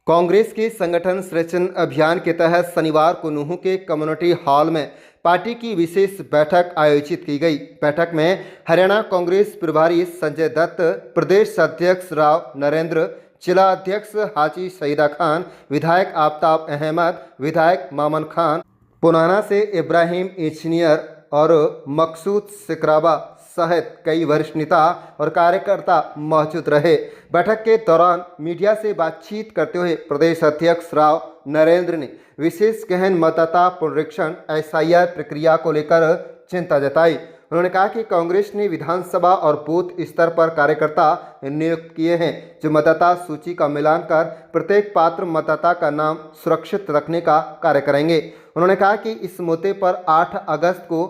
कांग्रेस के संगठन सृजन अभियान के तहत शनिवार को नूंह के कम्युनिटी हॉल में पार्टी की विशेष बैठक आयोजित की गई। बैठक में हरियाणा कांग्रेस प्रभारी संजय दत्त, प्रदेश अध्यक्ष राव नरेंद्र, जिला अध्यक्ष हाजी सईदा खान, विधायक आफ्ताब अहमद, विधायक मामन खान, पुनाना से इब्राहिम इंजीनियर और मकसूद सिकराबा सहित कई वरिष्ठ नेता और कार्यकर्ता मौजूद रहे। बैठक के दौरान मीडिया से बातचीत करते हुए प्रदेश अध्यक्ष राव नरेंद्र ने विशेष गहन मतदाता पुनरीक्षण SIR प्रक्रिया को लेकर चिंता जताई। उन्होंने कहा कि कांग्रेस ने विधानसभा और बूथ स्तर पर कार्यकर्ता नियुक्त किए हैं जो मतदाता सूची का मिलान कर प्रत्येक पात्र मतदाता का नाम सुरक्षित रखने का कार्य करेंगे। उन्होंने कहा कि इस मुद्दे पर 8 अगस्त को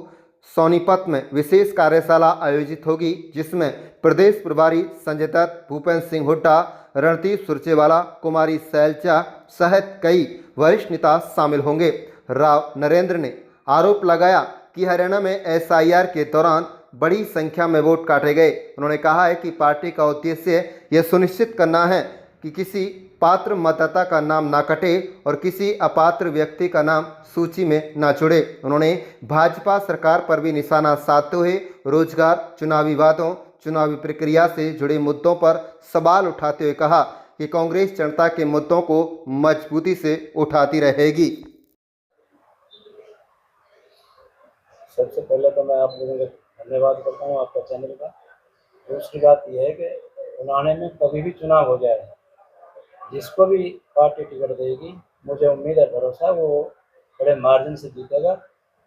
सोनीपत में विशेष कार्यशाला आयोजित होगी, जिसमें प्रदेश प्रभारी संजय दत्त, भूपेंद्र सिंह हुड्डा, रणदीप सुरजेवाला, कुमारी शैलजा सहित कई वरिष्ठ नेता शामिल होंगे। राव नरेंद्र ने आरोप लगाया कि हरियाणा में SIR के दौरान बड़ी संख्या में वोट काटे गए। उन्होंने कहा है कि पार्टी का उद्देश्य यह सुनिश्चित करना है कि किसी पात्र मतदाता का नाम ना कटे और किसी अपात्र व्यक्ति का नाम सूची में ना जुड़े। उन्होंने भाजपा सरकार पर भी निशाना साधते हुए रोजगार, चुनावी वादों, चुनावी प्रक्रिया से जुड़े मुद्दों पर सवाल उठाते हुए कहा कि कांग्रेस जनता के मुद्दों को मजबूती से उठाती रहेगी। सबसे पहले तो मैं आप लोगों का धन्यवाद करता हूँ, आपका चैनल का। दूसरी बात यह है कि उन्हाने में कभी भी चुनाव हो जाए, जिसको भी पार्टी टिकट देगी, मुझे उम्मीद है, भरोसा है, वो बड़े मार्जिन से जीतेगा।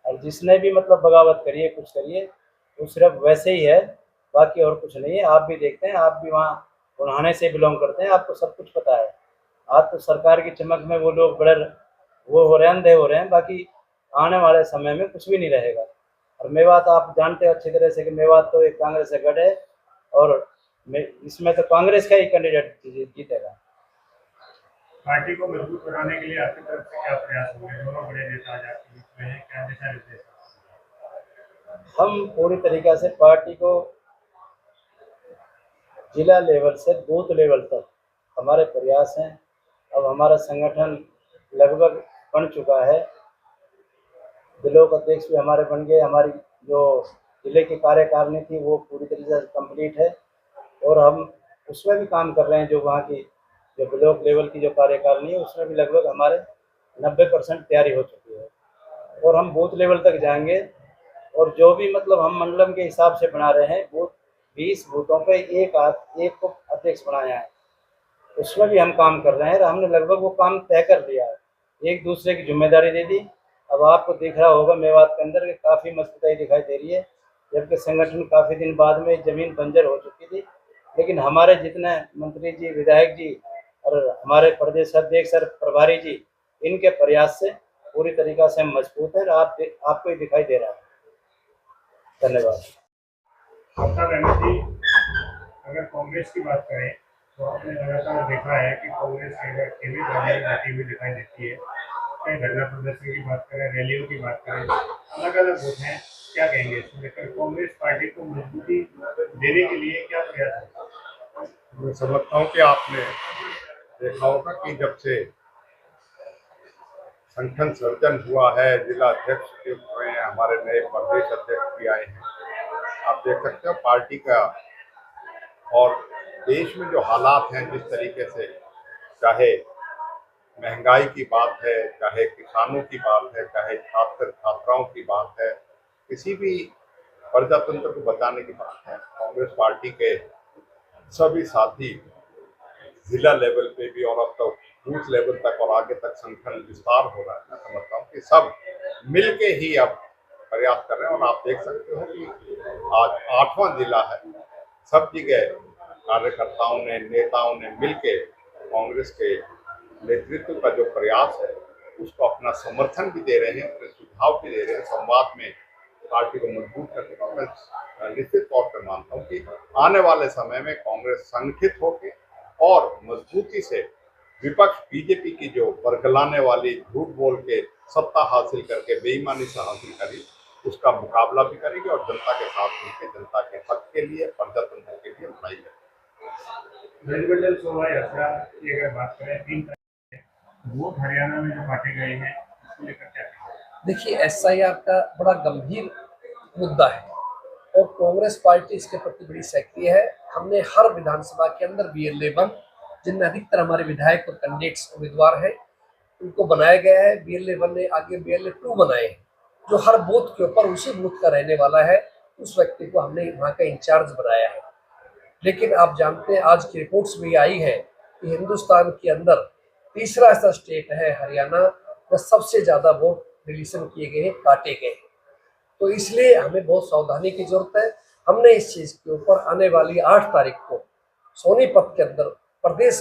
और जिसने भी मतलब बगावत करिए, कुछ करिए, वो सिर्फ वैसे ही है, बाकी और कुछ नहीं है। आप भी देखते हैं, आप भी वहाँ उन्हाने से बिलोंग करते हैं, आपको सब कुछ पता है। आज तो सरकार की चमक में वो लोग बड़े वो हो रहे हैं, अंधे हो रहे हैं, बाकी आने वाले समय में कुछ भी नहीं रहेगा। और मेवात आप जानते हैं अच्छी तरह से कि मेवात तो एक कांग्रेस से गढ़ है और इसमें तो कांग्रेस का ही कैंडिडेट जीतेगा। पार्टी को मजबूत बनाने के लिए आपकी तरफ से क्या प्रयास होंगे? दोनों बड़े नेता आज आपके बीच में हैं, क्या दिशा निर्देश? हम पूरी तरीके से पार्टी को जिला लेवल से बूथ लेवल तक हमारे प्रयास हैं। अब हमारा संगठन लगभग बन चुका है, ब्लॉक अध्यक्ष भी हमारे बन गए, हमारी जो जिले की कार्यकारिणी थी वो पूरी तरीके से कंप्लीट है और हम उसमें भी काम कर रहे हैं। जो वहाँ की जो ब्लॉक लेवल की जो कार्यकारिणी है उसमें भी लगभग हमारे 90% तैयारी हो चुकी है और हम बूथ लेवल तक जाएंगे। और जो भी मतलब हम मंडलम के हिसाब से बना रहे हैं, बूथ 20 बूथों पे एक को अध्यक्ष बनाया है, उसमें भी हम काम कर रहे हैं। हमने लगभग वो काम तय कर लिया है, एक दूसरे की जिम्मेदारी दे दी। अब आपको दिख रहा होगा मेवात के अंदर काफ़ी मजबूताई दिखाई दे रही है, जबकि संगठन काफ़ी दिन बाद में ज़मीन बंजर हो चुकी थी। लेकिन हमारे जितने मंत्री जी, विधायक जी और हमारे प्रदेश अध्यक्ष और प्रभारी जी, इनके प्रयास से पूरी तरीक़ा से हम मजबूत हैं। आपको ही दिखाई दे रहा है। धन्यवाद। अगर कांग्रेस की बात करें तो आपने लगातार देखा है कि कांग्रेस घटी हुई दिखाई देती है। चाहे धरना प्रदर्शन की बात करें, रैलियों की बात करें, अलग अलग होते हैं। क्या कहेंगे इसको लेकर? कांग्रेस पार्टी को मजबूती देने के लिए क्या प्रयास है? मैं समझता हूँ कि आपने देखा होगा कि जब से संगठन सर्जन हुआ है, जिला अध्यक्ष नियुक्त हुए हैं, हमारे नए प्रदेश अध्यक्ष भी आए हैं, आप देख सकते हो पार्टी का और देश में जो हालात हैं, जिस तरीके से चाहे महंगाई की बात है, चाहे किसानों की बात है, चाहे छात्र छात्राओं की बात है, किसी भी प्रजातंत्र को बचाने की बात है, कांग्रेस पार्टी के सभी साथी जिला लेवल पे भी और अब तो बूथ लेवल तक और आगे तक संगठन विस्तार हो रहा है। मैं समझता हूँ कि सब मिलके ही अब प्रयास कर रहे हैं और आप देख सकते हो कि आज 8वां जिला है। सब जगह कार्यकर्ताओं ने, नेताओं ने मिलके कांग्रेस के नेतृत्व का जो प्रयास है उसको अपना समर्थन भी दे रहे हैं, अपने सुझाव भी दे रहे हैं। संवाद में पार्टी को मजबूत करने का मैं निश्चित तौर पर मानता हूँ कि आने वाले समय में कांग्रेस संगठित होकर और मजबूती से विपक्ष बीजेपी की जो बरगलाने वाली झूठ बोल के सत्ता हासिल करके बेईमानी से हासिल करी, उसका मुकाबला भी करेगी और जनता के साथ मिलकर जनता के हक के लिए, प्रजातंत्र के लिए लड़ाई करेगी। मंत्रिमंडल शोभा यात्रा की अगर बात करें, 3 वोट हरियाणा में जो बांटे गए हैं उसको लेकर क्या कहेंगे? देखिए, एसआईआर का बड़ा गंभीर मुद्दा है और कांग्रेस पार्टी इसके प्रति बड़ी सक्रिय है। हमने हर विधानसभा के अंदर BLA 1, जिनमें अधिकतर हमारे विधायक और कैंडिडेट्स उम्मीदवार हैं, उनको बनाया गया है। BLA 1 ने आगे BLA 2 बनाए हैं, जो हर बूथ के ऊपर उसी बूथ का रहने वाला है, उस व्यक्ति को हमने वहाँ का इंचार्ज बनाया है। लेकिन आप जानते हैं, आज की रिपोर्ट्स भी आई है कि हिंदुस्तान के अंदर तीसरा ऐसा स्टेट है हरियाणा, जहाँ सबसे ज्यादा वोट डिलीशन किए गए हैं, काटे गए हैं। तो इसलिए हमें बहुत सावधानी की जरूरत है। हमने इस चीज के ऊपर आने वाली 8 तारीख को सोनीपत के अंदर प्रदेश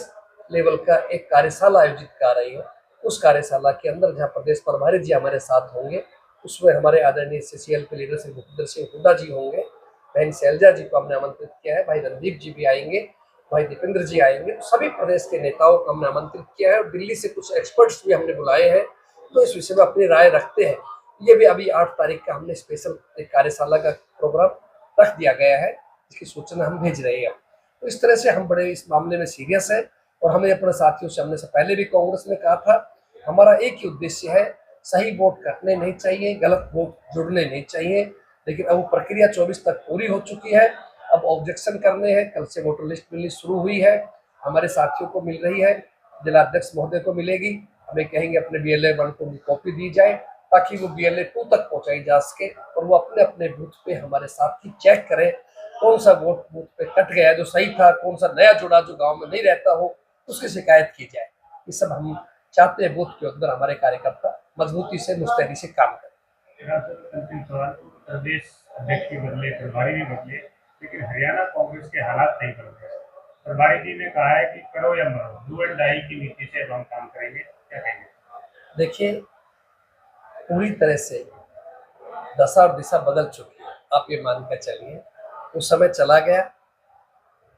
लेवल का एक कार्यशाला आयोजित कर रही है। उस कार्यशाला के अंदर जहाँ प्रदेश प्रभारी जी हमारे साथ होंगे, उसमें हमारे आदरणीय CCL के लीडर श्री भूपेंद्र सिंह हुड्डा जी होंगे, बहन शैलजा जी को हमने आमंत्रित किया है, भाई रणदीप जी भी आएंगे, भाई दीपेंद्र जी आएंगे। तो सभी प्रदेश के नेताओं को हमने आमंत्रित किया है और दिल्ली से कुछ एक्सपर्ट्स भी हमने बुलाए हैं, तो इस विषय में अपनी राय रखते हैं। ये भी अभी 8 तारीख का हमने स्पेशल एक कार्यशाला का प्रोग्राम रख दिया गया है, जिसकी सूचना हम भेज रहे हैं। तो इस तरह से हम बड़े इस मामले में सीरियस है और हमें अपने साथियों से, हमने से पहले भी कांग्रेस ने कहा था, हमारा एक ही उद्देश्य है, सही वोट कटने नहीं चाहिए, गलत वोट जुड़ने नहीं चाहिए। लेकिन अब वो प्रक्रिया 24 तक पूरी हो चुकी है। अब ऑब्जेक्शन करने हैं, कल से वोटर लिस्ट मिलनी शुरू हुई है, हमारे साथियों को मिल रही है, जिलाध्यक्ष महोदय को मिलेगी। हमें कहेंगे अपने BLA 1 को कॉपी दी जाए ताकि वो BLA 2 तक पहुंचाई जा सके और वो अपने अपने बूथ पे हमारे साथी चेक करें कौन सा वोट बूथ पे कट गया जो सही था, कौन सा नया जुड़ा जो गांव में नहीं रहता हो, उसकी शिकायत की जाए। ये सब हम चाहते हैं बूथ के अंदर हमारे कार्यकर्ता मजबूती से, मुस्तैदी से काम करें। अंतिम सवाल, प्रदेश अध्यक्ष भी बदले, प्रभारी भी बदले, लेकिन हरियाणा कांग्रेस के हालात नहीं बदले। प्रभारी जी ने कहा है कि करो या मरो, डू एंड डाई की नीति से हम काम करेंगे, क्या कहेंगे? देखिए, पूरी तरह से दशा और दिशा बदल चुकी है, आप ये मानकर चलिए। वो समय चला गया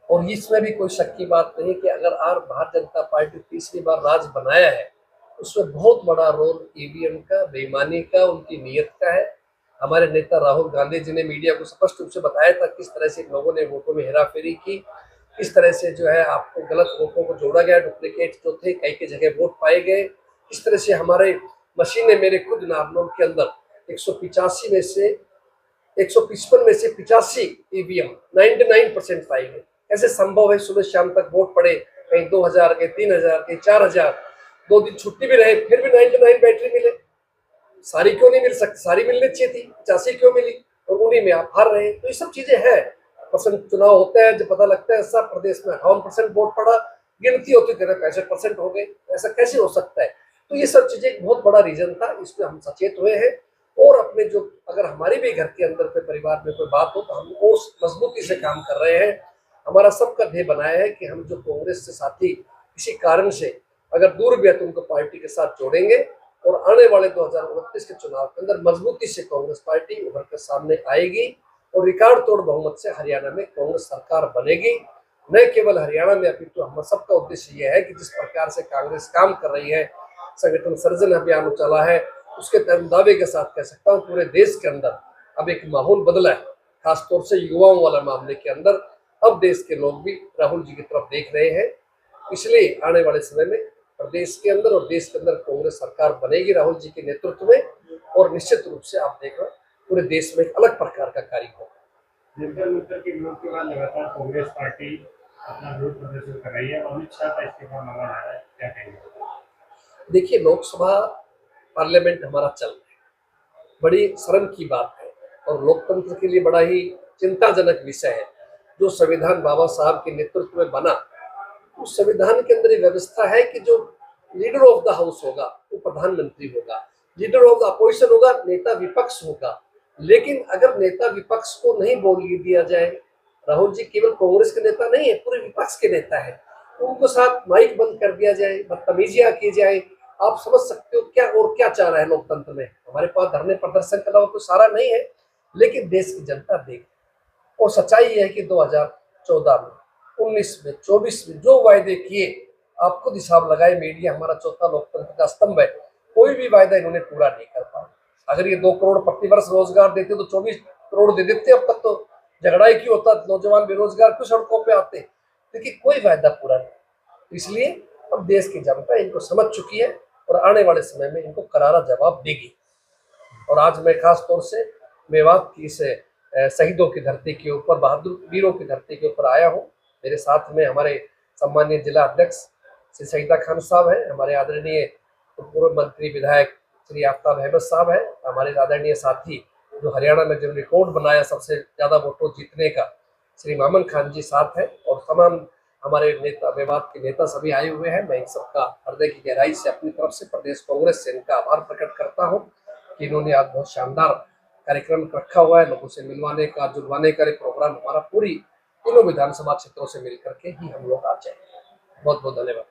और इसमें भी कोई शक की बात नहीं कि अगर भारतीय जनता पार्टी तीसरी बार राज बनाया है, उसमें बहुत बड़ा रोल EVM का, बेईमानी का, उनकी नीयत का है। हमारे नेता राहुल गांधी जी ने मीडिया को स्पष्ट रूप से बताया था किस तरह से लोगों ने वोटों में हेराफेरी की, किस तरह से जो है आपको गलत वोटों को जोड़ा गया, डुप्लीकेट जो थे कई की जगह वोट पाए गए, किस तरह से हमारे मशीनें, मेरे खुद नारनौल के अंदर 155 में से 155 में से 85 EVM 99% पाई गई। कैसे संभव है? सुबह शाम तक वोट पड़े, कहीं 2000 के, 3000 के, 4000, 2 दिन छुट्टी भी रहे, फिर भी 99 बैटरी मिले। सारी क्यों नहीं मिल सकती? सारी मिलनी चाहिए थी, 85 क्यों मिली? और उन्हीं में आप हार रहे हैं। तो ये सब चीजें हैं। परसेंट चुनाव होता है, जब पता लगता है सब प्रदेश में 58% वोट पड़ा, गिनती होती है 65% हो गए, ऐसा कैसे हो सकता है? तो ये सब चीजें एक बहुत बड़ा रीजन था, इसमें हम सचेत हुए हैं और अपने जो, अगर हमारी भी घर के अंदर पे परिवार में कोई बात हो तो हम उस मजबूती से काम कर रहे हैं। हमारा सबका ध्येय बनाया है कि हम जो कांग्रेस से साथी किसी कारण से अगर दूर भी है तो उनको पार्टी के साथ जोड़ेंगे और आने वाले 2029 के चुनाव के अंदर मजबूती से कांग्रेस पार्टी उभर कर सामने आएगी और रिकॉर्ड तोड़ बहुमत से हरियाणा में कांग्रेस सरकार बनेगी। न केवल हरियाणा में, अभी तो हम सबका उद्देश्य यह है कि जिस प्रकार से कांग्रेस काम कर रही है, संगठन सर्जन अभियान चला है, उसके दावे के साथ कह सकता हूँ पूरे देश के अंदर अब एक माहौल बदला है, खासतौर से युवाओं वाला मामले के अंदर। अब देश के लोग भी राहुल जी की तरफ देख रहे हैं, इसलिए आने वाले समय में प्रदेश के अंदर और देश के अंदर कांग्रेस सरकार बनेगी राहुल जी के नेतृत्व में और निश्चित रूप से आप देख रहे पूरे देश में एक अलग प्रकार का कार्य होगा। जंतर मंतर के विरोध के बाद लगातार कांग्रेस पार्टी अपना विरोध प्रदर्शन कर रही है, अमित शाह का इस्तीफा मांगा जा रहा है, क्या कहेंगे? देखिए, लोकसभा पार्लियामेंट हमारा चल रहा है, बड़ी शर्म की बात है और लोकतंत्र के लिए बड़ा ही चिंताजनक विषय है। जो संविधान बाबा साहब के नेतृत्व में बना, उस संविधान के अंदर ये व्यवस्था है कि जो लीडर ऑफ द हाउस होगा वो प्रधानमंत्री होगा, लीडर ऑफ द अपोजिशन होगा, नेता विपक्ष होगा। लेकिन अगर नेता विपक्ष को नहीं बोलने दिया जाए, राहुल जी केवल कांग्रेस के नेता नहीं है, पूरे विपक्ष के नेता है, उनको साथ माइक बंद कर दिया जाए, बदतमीजियां की जाए, आप समझ सकते हो क्या और क्या चाह रहा है लोकतंत्र में। हमारे पास धरने प्रदर्शन का तो सारा नहीं है, लेकिन देश की जनता देख और सच्चाई ये है कि 2014 में, 19 में, 24 में जो वायदे किए, आप खुद हिसाब लगाए, मीडिया हमारा चौथा लोकतंत्र का स्तंभ है, कोई भी वायदा इन्होंने पूरा नहीं कर पाया। अगर ये 2 करोड़ प्रतिवर्ष रोजगार देते तो 24 करोड़ दे देते, अब तक तो झगड़ा ही क्यों होता, नौजवान बेरोजगार क्यों सड़कों पे आते, लेकिन कोई वायदा पूरा नहीं। इसलिए अब देश की जनता इनको समझ चुकी है और आने वाले समय में इनको करारा जवाब देगी। और आज मैं खास तौर से मेवात की इस शहीदों की धरती के ऊपर, बहादुर वीरों की धरती के ऊपर आया हूँ। मेरे साथ में हमारे सम्मानीय जिला अध्यक्ष श्री शहीदा खान साहब हैं, हमारे आदरणीय पूर्व मंत्री विधायक श्री आफ्ताब अहमद साहब हैं, हमारे आदरणीय साथी जो हरियाणा में जो रिकॉर्ड बनाया सबसे ज़्यादा वोटों जीतने का, श्री मामन खान जी साथ हैं, और तमाम हमारे नेता, मेवात के नेता सभी आए हुए हैं। मैं इन सबका हृदय की गहराई से अपनी तरफ से प्रदेश कांग्रेस से इनका आभार प्रकट करता हूँ कि इन्होंने आज बहुत शानदार कार्यक्रम रखा हुआ है। लोगों से मिलवाने का, जुड़वाने का प्रोग्राम हमारा पूरी तीनों विधानसभा क्षेत्रों से मिलकर के ही हम लोग आज जाएंगे। बहुत बहुत धन्यवाद।